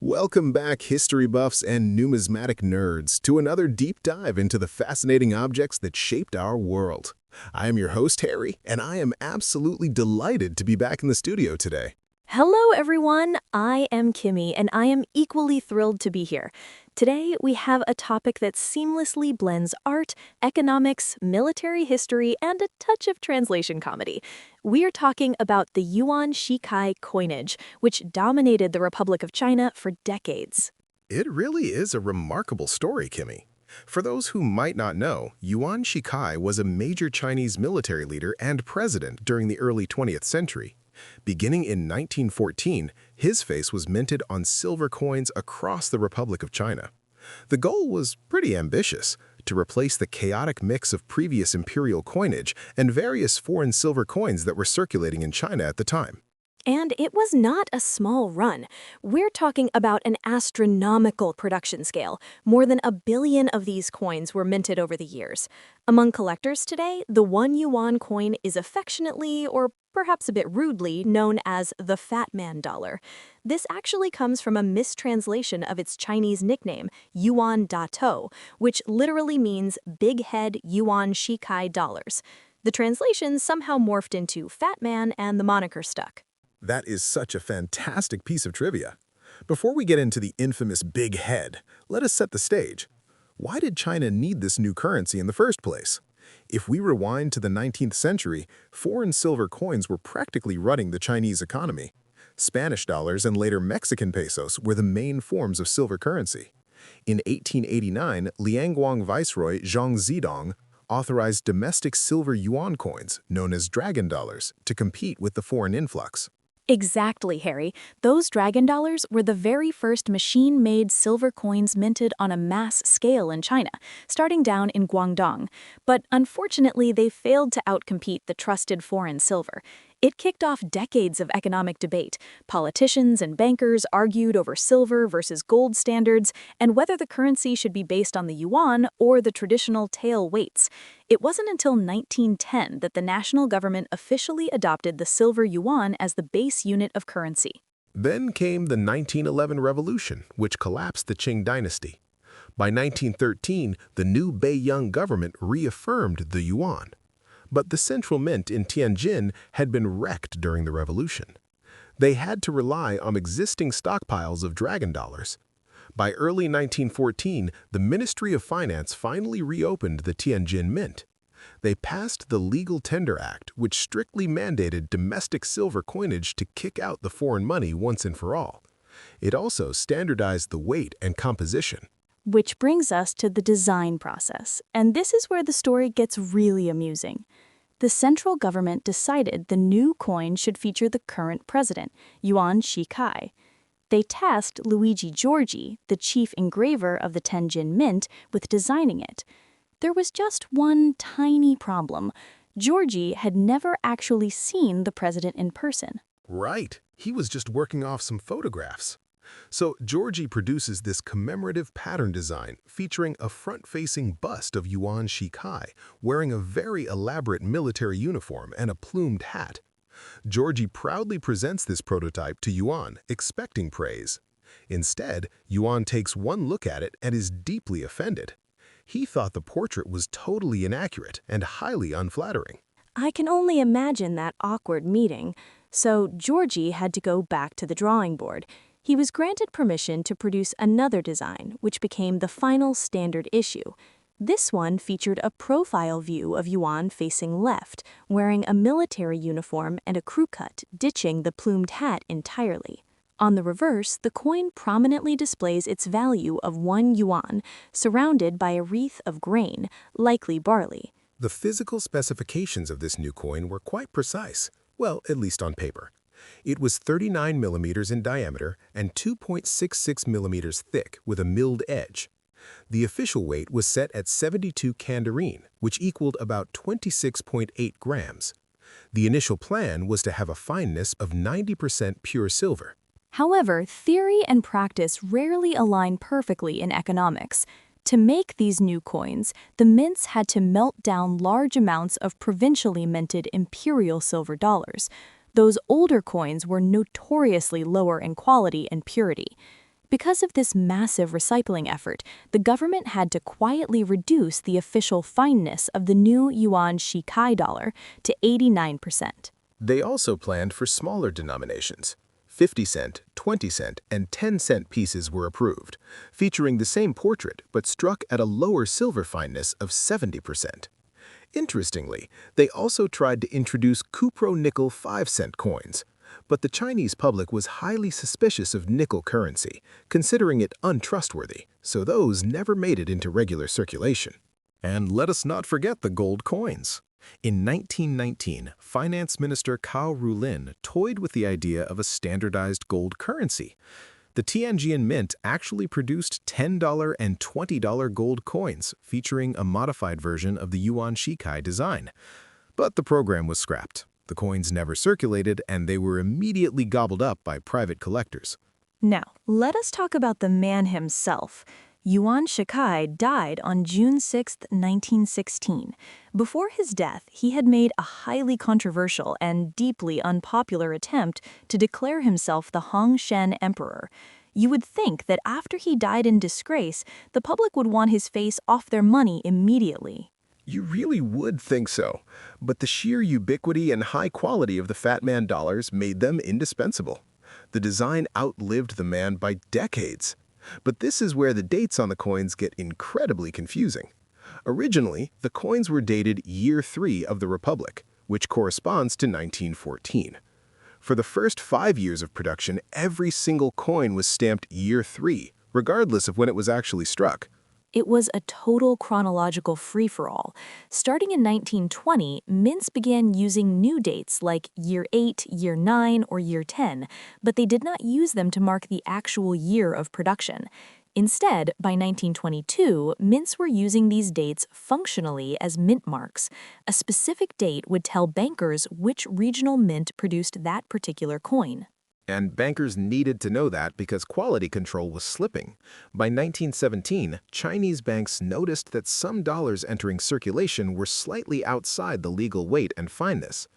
Welcome back, history buffs and numismatic nerds, to another deep dive into the fascinating objects that shaped our world. I am your host, Harry, and I am absolutely delighted to be back in the studio today. Hello, everyone. I am Kimmy, and I am equally thrilled to be here. Today, we have a topic that seamlessly blends art, economics, military history, and a touch of translation comedy. We are talking about the Yuan Shikai coinage, which dominated the Republic of China for decades. It really is a remarkable story, Kimmy. For those who might not know, Yuan Shikai was a major Chinese military leader and president during the early 20th century. Beginning in 1914, his face was minted on silver coins across the Republic of China. The goal was pretty ambitious, to replace the chaotic mix of previous imperial coinage and various foreign silver coins that were circulating in China at the time. And it was not a small run. We're talking about an astronomical production scale. More than 1 billion of these coins were minted over the years. Among collectors today, the 1 yuan coin is affectionately, or perhaps a bit rudely, known as the Fatman dollar. This actually comes from a mistranslation of its Chinese nickname, Yuan Dato, which literally means big head Yuan Shikai dollars. The translation somehow morphed into Fatman and the moniker stuck. That is such a fantastic piece of trivia. Before we get into the infamous big head, let us set the stage. Why did China need this new currency in the first place? If we rewind to the 19th century, foreign silver coins were practically running the Chinese economy. Spanish dollars and later Mexican pesos were the main forms of silver currency. In 1889, Liangguang Viceroy Zhang Zidong authorized domestic silver yuan coins, known as dragon dollars, to compete with the foreign influx. Exactly, Harry. Those dragon dollars were the very first machine-made silver coins minted on a mass scale in China, starting down in Guangdong. But unfortunately, they failed to outcompete the trusted foreign silver. It kicked off decades of economic debate. Politicians and bankers argued over silver versus gold standards and whether the currency should be based on the yuan or the traditional tael weights. It wasn't until 1910 that the national government officially adopted the silver yuan as the base unit of currency. Then came the 1911 revolution, which collapsed the Qing dynasty. By 1913, the new Beiyang government reaffirmed the yuan. But the central mint in Tianjin had been wrecked during the revolution. They had to rely on existing stockpiles of dragon dollars. By early 1914, the Ministry of Finance finally reopened the Tianjin mint. They passed the Legal Tender Act, which strictly mandated domestic silver coinage to kick out the foreign money once and for all. It also standardized the weight and composition. Which brings us to the design process, and this is where the story gets really amusing. The central government decided the new coin should feature the current president, Yuan Shikai. They tasked Luigi Giorgi, the chief engraver of the Tianjin Mint, with designing it. There was just one tiny problem. Giorgi had never actually seen the president in person. Right. He was just working off some photographs. So Giorgi produces this commemorative pattern design featuring a front-facing bust of Yuan Shikai wearing a very elaborate military uniform and a plumed hat. Giorgi proudly presents this prototype to Yuan, expecting praise. Instead, Yuan takes one look at it and is deeply offended. He thought the portrait was totally inaccurate and highly unflattering. I can only imagine that awkward meeting. So Giorgi had to go back to the drawing board. He was granted permission to produce another design, which became the final standard issue. This one featured a profile view of Yuan facing left, wearing a military uniform and a crew cut, ditching the plumed hat entirely. On the reverse, the coin prominently displays its value of 1 yuan, surrounded by a wreath of grain, likely barley. The physical specifications of this new coin were quite precise, well, at least on paper. It was 39 millimeters in diameter and 2.66 millimeters thick with a milled edge. The official weight was set at 72 kandarine, which equaled about 26.8 grams. The initial plan was to have a fineness of 90% pure silver. However, theory and practice rarely align perfectly in economics. To make these new coins, the mints had to melt down large amounts of provincially minted imperial silver dollars. Those older coins were notoriously lower in quality and purity. Because of this massive recycling effort, the government had to quietly reduce the official fineness of the new Yuan Shikai dollar to 89%. They also planned for smaller denominations. 50-cent, 20-cent, and 10-cent pieces were approved, featuring the same portrait but struck at a lower silver fineness of 70%. Interestingly, they also tried to introduce cupro-nickel 5-cent coins, but the Chinese public was highly suspicious of nickel currency, considering it untrustworthy, so those never made it into regular circulation. And let us not forget the gold coins. In 1919, Finance Minister Cao Rulin toyed with the idea of a standardized gold currency. The Tianjin Mint actually produced $10 and $20 gold coins, featuring a modified version of the Yuan Shikai design. But the program was scrapped. The coins never circulated, and they were immediately gobbled up by private collectors. Now, let us talk about the man himself. Yuan Shikai died on June 6, 1916. Before his death, he had made a highly controversial and deeply unpopular attempt to declare himself the Hongshan Emperor. You would think that after he died in disgrace, the public would want his face off their money immediately. You really would think so, but the sheer ubiquity and high quality of the Fatman dollars made them indispensable. The design outlived the man by decades. But this is where the dates on the coins get incredibly confusing. Originally, the coins were dated year 3 of the Republic, which corresponds to 1914. For the first 5 years of production, every single coin was stamped year 3, regardless of when it was actually struck. It was a total chronological free-for-all. Starting in 1920, mints began using new dates like year 8, year 9, or year 10, but they did not use them to mark the actual year of production. Instead, by 1922, mints were using these dates functionally as mint marks. A specific date would tell bankers which regional mint produced that particular coin. And bankers needed to know that because quality control was slipping. By 1917, Chinese banks noticed that some dollars entering circulation were slightly outside the legal weight and fineness.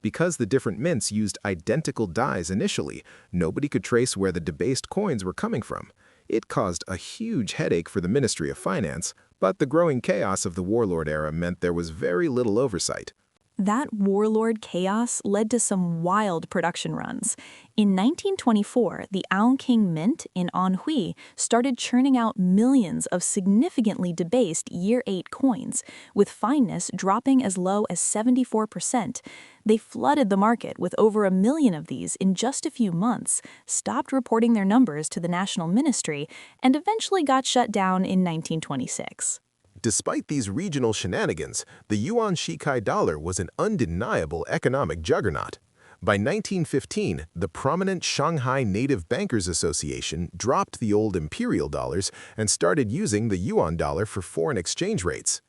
Because the different mints used identical dies initially, nobody could trace where the debased coins were coming from. It caused a huge headache for the Ministry of Finance, but the growing chaos of the warlord era meant there was very little oversight. That warlord chaos led to some wild production runs. In 1924, the King Mint in Anhui started churning out millions of significantly debased year 8 coins, with fineness dropping as low as 74%. They flooded the market with over 1 million of these in just a few months, stopped reporting their numbers to the National Ministry, and eventually got shut down in 1926. Despite these regional shenanigans, the Yuan Shikai dollar was an undeniable economic juggernaut. By 1915, the prominent Shanghai Native Bankers Association dropped the old imperial dollars and started using the yuan dollar for foreign exchange rates.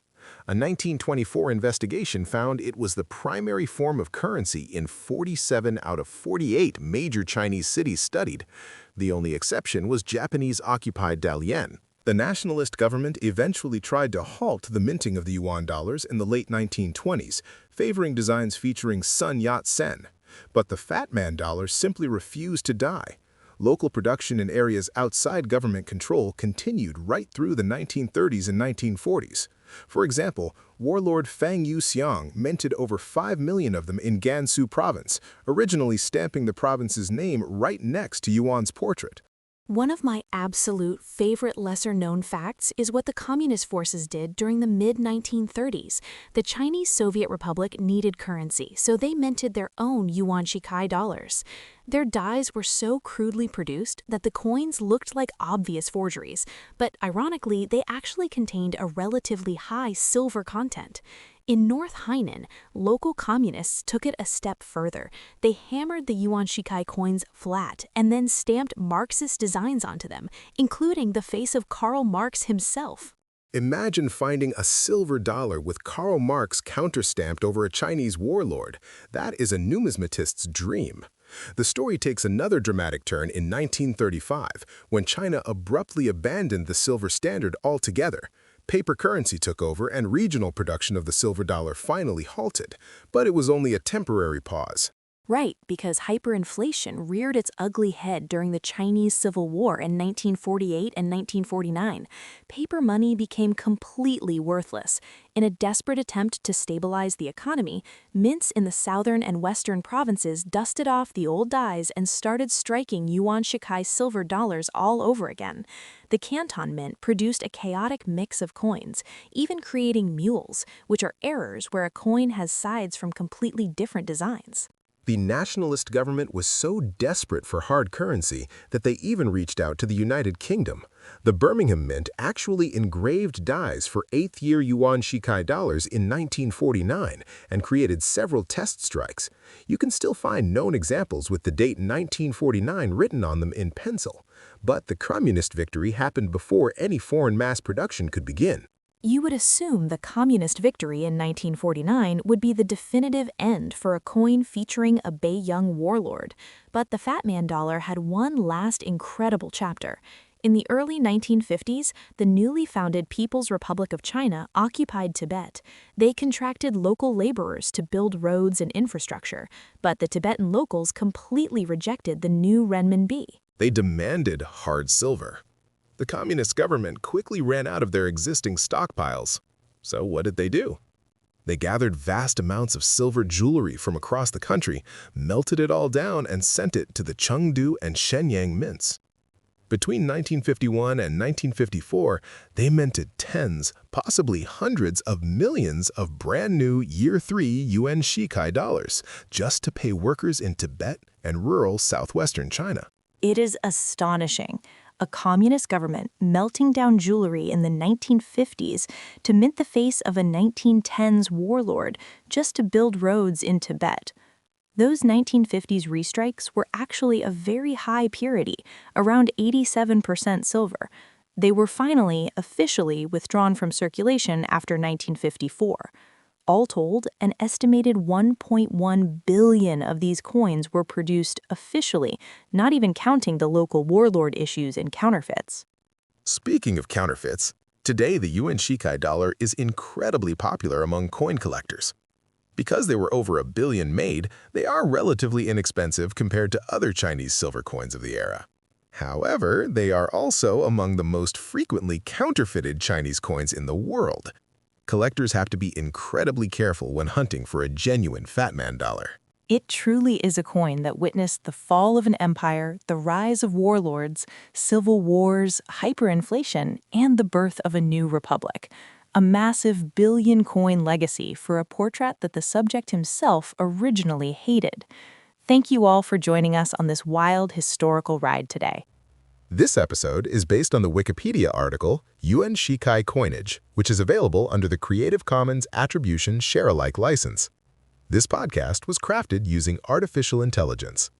A 1924 investigation found it was the primary form of currency in 47 out of 48 major Chinese cities studied. The only exception was Japanese-occupied Dalian. The nationalist government eventually tried to halt the minting of the yuan dollars in the late 1920s, favoring designs featuring Sun Yat-sen. But the Fatman dollar simply refused to die. Local production in areas outside government control continued right through the 1930s and 1940s. For example, warlord Fang Yuxiang minted over 5 million of them in Gansu province, originally stamping the province's name right next to Yuan's portrait. One of my absolute favorite lesser-known facts is what the communist forces did during the mid-1930s. The Chinese Soviet Republic needed currency, so they minted their own Yuan Shikai dollars. Their dies were so crudely produced that the coins looked like obvious forgeries, but ironically, they actually contained a relatively high silver content. In North Hainan, local communists took it a step further. They hammered the Yuan Shikai coins flat and then stamped Marxist designs onto them, including the face of Karl Marx himself. Imagine finding a silver dollar with Karl Marx counterstamped over a Chinese warlord. That is a numismatist's dream. The story takes another dramatic turn in 1935, when China abruptly abandoned the silver standard altogether. Paper currency took over and regional production of the silver dollar finally halted, but it was only a temporary pause. Right, because hyperinflation reared its ugly head during the Chinese Civil War in 1948 and 1949. Paper money became completely worthless. In a desperate attempt to stabilize the economy, mints in the southern and western provinces dusted off the old dies and started striking Yuan Shikai silver dollars all over again. The Canton Mint produced a chaotic mix of coins, even creating mules, which are errors where a coin has sides from completely different designs. The nationalist government was so desperate for hard currency that they even reached out to the United Kingdom. The Birmingham Mint actually engraved dies for 8th-year Yuan Shikai dollars in 1949 and created several test strikes. You can still find known examples with the date 1949 written on them in pencil. But the communist victory happened before any foreign mass production could begin. You would assume the communist victory in 1949 would be the definitive end for a coin featuring a Beiyang warlord, but the Fatman dollar had one last incredible chapter. In the early 1950s, the newly founded People's Republic of China occupied Tibet. They contracted local laborers to build roads and infrastructure, but the Tibetan locals completely rejected the new renminbi. They demanded hard silver. The communist government quickly ran out of their existing stockpiles. So what did they do? They gathered vast amounts of silver jewelry from across the country, melted it all down, and sent it to the Chengdu and Shenyang mints. Between 1951 and 1954, they minted tens, possibly hundreds of millions of brand new Year 3 Yuan Shikai dollars just to pay workers in Tibet and rural southwestern China. It is astonishing. A communist government melting down jewelry in the 1950s to mint the face of a 1910s warlord just to build roads in Tibet. Those 1950s restrikes were actually of very high purity, around 87% silver. They were finally, officially withdrawn from circulation after 1954. All told, an estimated 1.1 billion of these coins were produced officially, not even counting the local warlord issues and counterfeits. Speaking of counterfeits, today the Yuan Shikai dollar is incredibly popular among coin collectors. Because they were over 1 billion made, they are relatively inexpensive compared to other Chinese silver coins of the era. However, they are also among the most frequently counterfeited Chinese coins in the world. Collectors have to be incredibly careful when hunting for a genuine Fatman dollar. It truly is a coin that witnessed the fall of an empire, the rise of warlords, civil wars, hyperinflation, and the birth of a new republic. A massive billion-coin legacy for a portrait that the subject himself originally hated. Thank you all for joining us on this wild historical ride today. This episode is based on the Wikipedia article Yuan Shikai Coinage, which is available under the Creative Commons Attribution Share-alike license. This podcast was crafted using artificial intelligence.